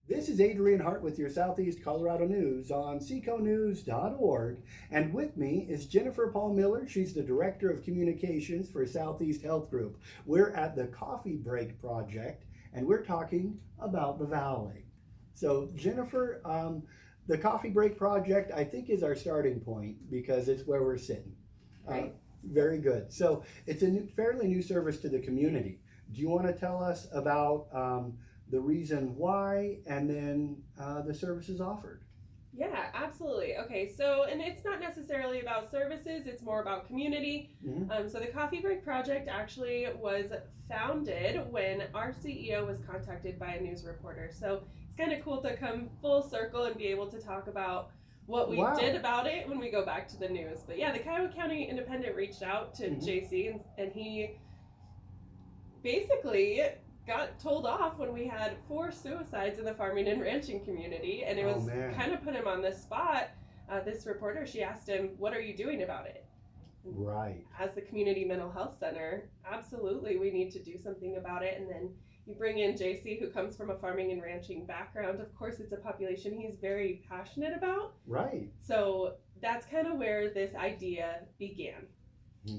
This is Adrian Hart with your Southeast Colorado News on seconews.org. And with me is Jennifer Paul Miller. She's the Director of Communications for Southeast Health Group. We're at the Coffee Break Project, and we're talking about the Valley. So, Jennifer, the Coffee Break Project, I think, is our starting point because it's where we're sitting. Right. Very good. So, it's a fairly new service to the community. Do you want to tell us about the reason why, and then the services offered? Yeah, absolutely. Okay, so, and it's not necessarily about services, it's more about community. So the Coffee Break Project actually was founded when our CEO was contacted by a news reporter. So it's kind of cool to come full circle and be able to talk about what we did about it when we go back to the news. But yeah, the Cuyahoga County Independent reached out to JC, and he basically got told off when we had 4 suicides in the farming and ranching community, and it was kind of put him on the spot. This reporter, she asked him, "What are you doing about it?" Right. As the community mental health center, absolutely, we need to do something about it. And then you bring in JC, who comes from a farming and ranching background. Of course, it's a population he's very passionate about. Right. So that's kind of where this idea began.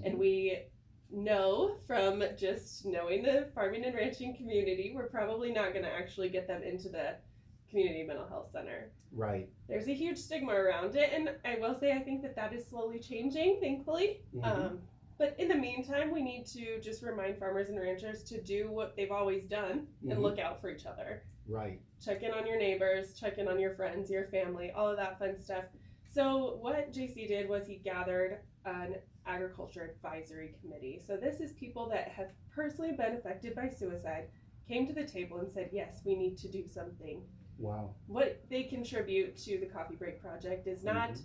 And we know from just knowing the farming and ranching community, we're probably not going to actually get them into the community mental health center. Right. There's a huge stigma around it, and I will say I think that is slowly changing, thankfully. But in the meantime, we need to just remind farmers and ranchers to do what they've always done and look out for each other. Right. Check in on your neighbors, check in on your friends, your family, all of that fun stuff. So what JC did was he gathered an agriculture advisory committee. So this is people that have personally been affected by suicide, came to the table and said, yes, we need to do something. Wow. What they contribute to the Coffee Break Project is not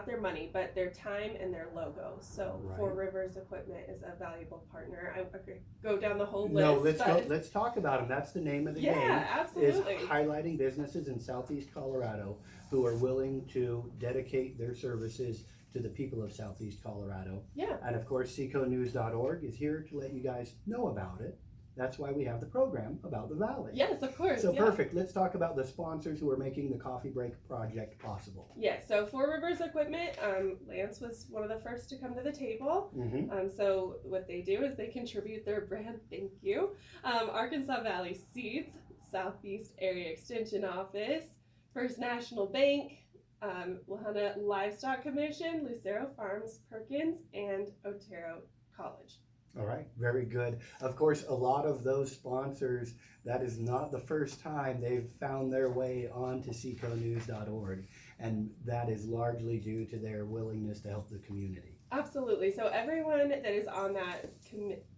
their money, but their time and their logo. So Four Rivers Equipment is a valuable partner. I could go down the whole list. No, let's talk about them. That's the name of the game. Yeah, absolutely. Is highlighting businesses in Southeast Colorado who are willing to dedicate their services to the people of Southeast Colorado. Yeah. And of course, seconews.org is here to let you guys know about it. That's why we have the program about the Valley. Yes, of course. So perfect. Let's talk about the sponsors who are making the Coffee Break Project possible. Yes, so Four Rivers Equipment, Lance was one of the first to come to the table. So what they do is they contribute their brand, thank you, Arkansas Valley Seeds, Southeast Area Extension Office, First National Bank, Lahana Livestock Commission, Lucero Farms, Perkins, and Otero College. All right, very good. Of course, a lot of those sponsors, that is not the first time they've found their way onto seconews.org, and that is largely due to their willingness to help the community. Absolutely. So everyone that is on that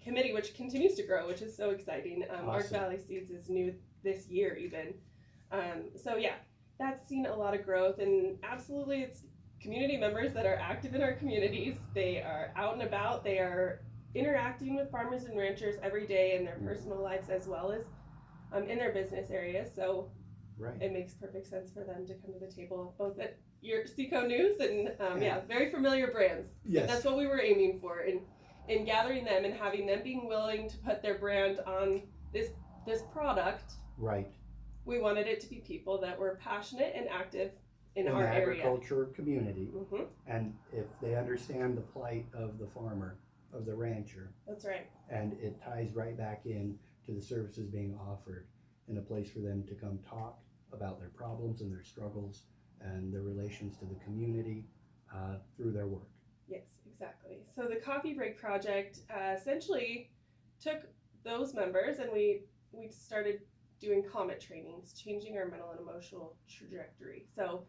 committee, which continues to grow, which is so exciting. Ark Valley Seeds is new this year even. So yeah, that's seen a lot of growth, and absolutely it's community members that are active in our communities. They are out and about. They are interacting with farmers and ranchers every day in their personal lives as well as in their business areas. So it makes perfect sense for them to come to the table, both at your SECO News and very familiar brands. Yes. And that's what we were aiming for in gathering them and having them being willing to put their brand on this product. Right. We wanted it to be people that were passionate and active in our the area. Agriculture community. And if they understand the plight of the farmer, of the rancher. That's right. And it ties right back in to the services being offered, and a place for them to come talk about their problems and their struggles and their relations to the community through their work. Yes, exactly. So the Coffee Break Project essentially took those members, and we started doing COMET trainings, changing our mental and emotional trajectory. So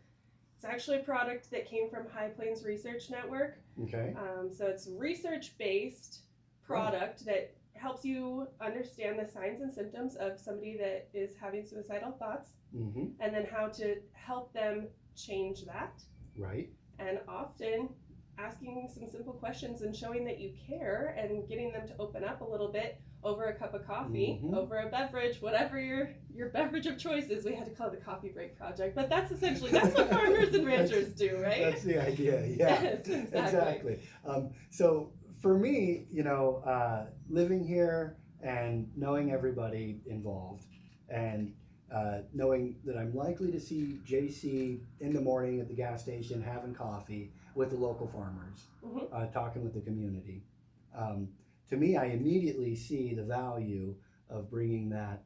it's actually a product that came from High Plains Research Network. Okay. So it's research-based product that helps you understand the signs and symptoms of somebody that is having suicidal thoughts, and then how to help them change that. Right. And often asking some simple questions and showing that you care and getting them to open up a little bit over a cup of coffee, over a beverage, whatever your beverage of choice is. We had to call it the Coffee Break Project, but that's what farmers and ranchers do, right? That's the idea, yeah. Yes, exactly. So for me, living here and knowing everybody involved and knowing that I'm likely to see JC in the morning at the gas station having coffee with the local farmers, talking with the community. To me, I immediately see the value of bringing that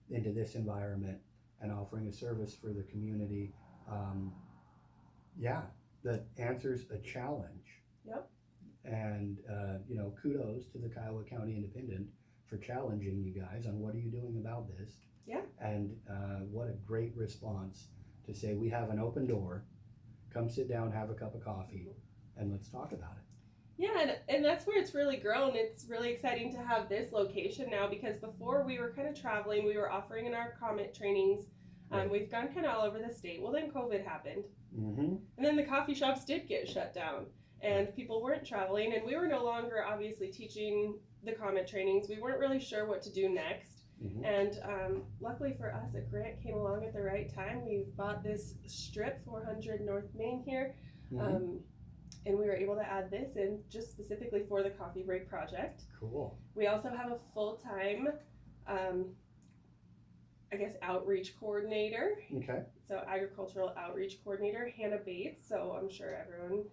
into this environment and offering a service for the community. That answers a challenge. Yep. And kudos to the Kiowa County Independent for challenging you guys on what are you doing about this. Yeah. And what a great response to say we have an open door, come sit down, have a cup of coffee, and let's talk about it. Yeah, and that's where it's really grown. It's really exciting to have this location now, because before we were kind of traveling, we were offering in our comment trainings. Right. We've gone kind of all over the state. Well, then COVID happened. Mm-hmm. And then the coffee shops did get shut down, and people weren't traveling, and we were no longer obviously teaching the comment trainings. We weren't really sure what to do next. Mm-hmm. And luckily for us, a grant came along at the right time. We've bought this strip, 400 North Main here, Mm-hmm. and we were able to add this in just specifically for the Coffee Break Project. Cool. We also have a full-time, outreach coordinator. Okay. So agricultural outreach coordinator, Hannah Bates. So I'm sure everyone,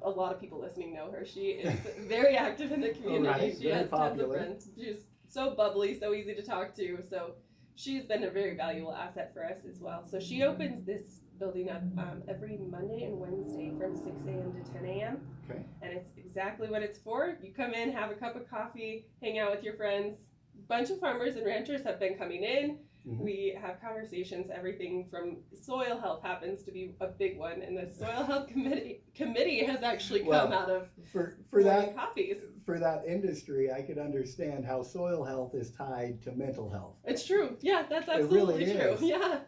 a lot of people listening know her. She is very active in the community. Right, She very has popular. tons of friends. She's so bubbly, so easy to talk to. So she's been a very valuable asset for us as well. So she opens this building up every Monday and Wednesday from 6 a.m. to 10 a.m. Okay. And it's exactly what it's for. You come in, have a cup of coffee, hang out with your friends. A bunch of farmers and ranchers have been coming in. Mm-hmm. We have conversations, everything from soil health happens to be a big one, and the soil health committee has actually come out of for morning that coffees. For that industry, I could understand how soil health is tied to mental health. It's true. Yeah, that's It really absolutely true. is. Yeah.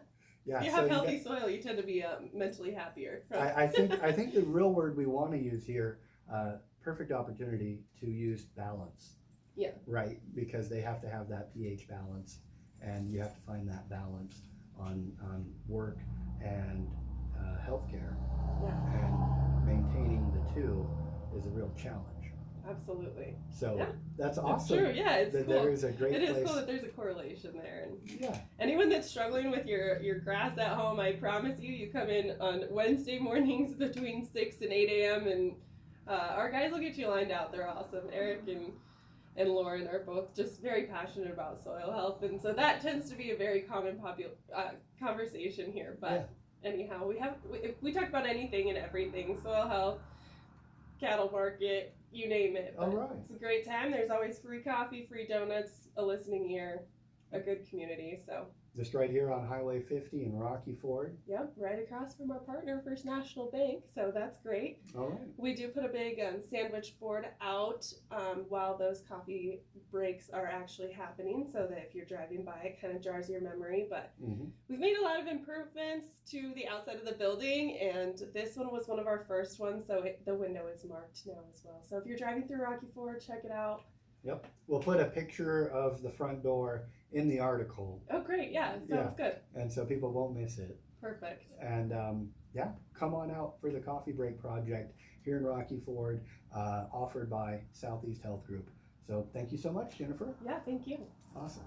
Yeah, If you have healthy soil, you tend to be mentally happier. I think the real word we want to use here, perfect opportunity to use balance. Yeah. Right, because they have to have that pH balance, and you have to find that balance on work and healthcare. Yeah. And maintaining the two is a real challenge. Absolutely. So yeah. That's awesome. It's true. Yeah, it's that cool. There is a great It is place. cool that there's a correlation there. And yeah. anyone that's struggling with your grass at home, I promise you come in on Wednesday mornings between 6 and 8 a.m. and our guys will get you lined out. They're awesome. Eric and Lauren are both just very passionate about soil health, and so that tends to be a very common conversation here. But anyhow, we talk about anything and everything: soil health, cattle market, you name it. All right. It's a great time. There's always free coffee, free donuts, a listening ear, a good community. So Just right here on Highway 50 in Rocky Ford. yep, right across from our partner, First National Bank. So that's great. All right. We do put a big sandwich board out while those coffee breaks are actually happening, so that if you're driving by, it kind of jars your memory. But we've made a lot of improvements to the outside of the building, and this one was one of our first ones, so the window is marked now as well. So if you're driving through Rocky Ford, check it out. Yep. We'll put a picture of the front door in the article. Oh, great. Yeah, sounds good. And so people won't miss it. Perfect. And come on out for the Coffee Break Project here in Rocky Ford, offered by Southeast Health Group. So thank you so much, Jennifer. Yeah, thank you. Awesome.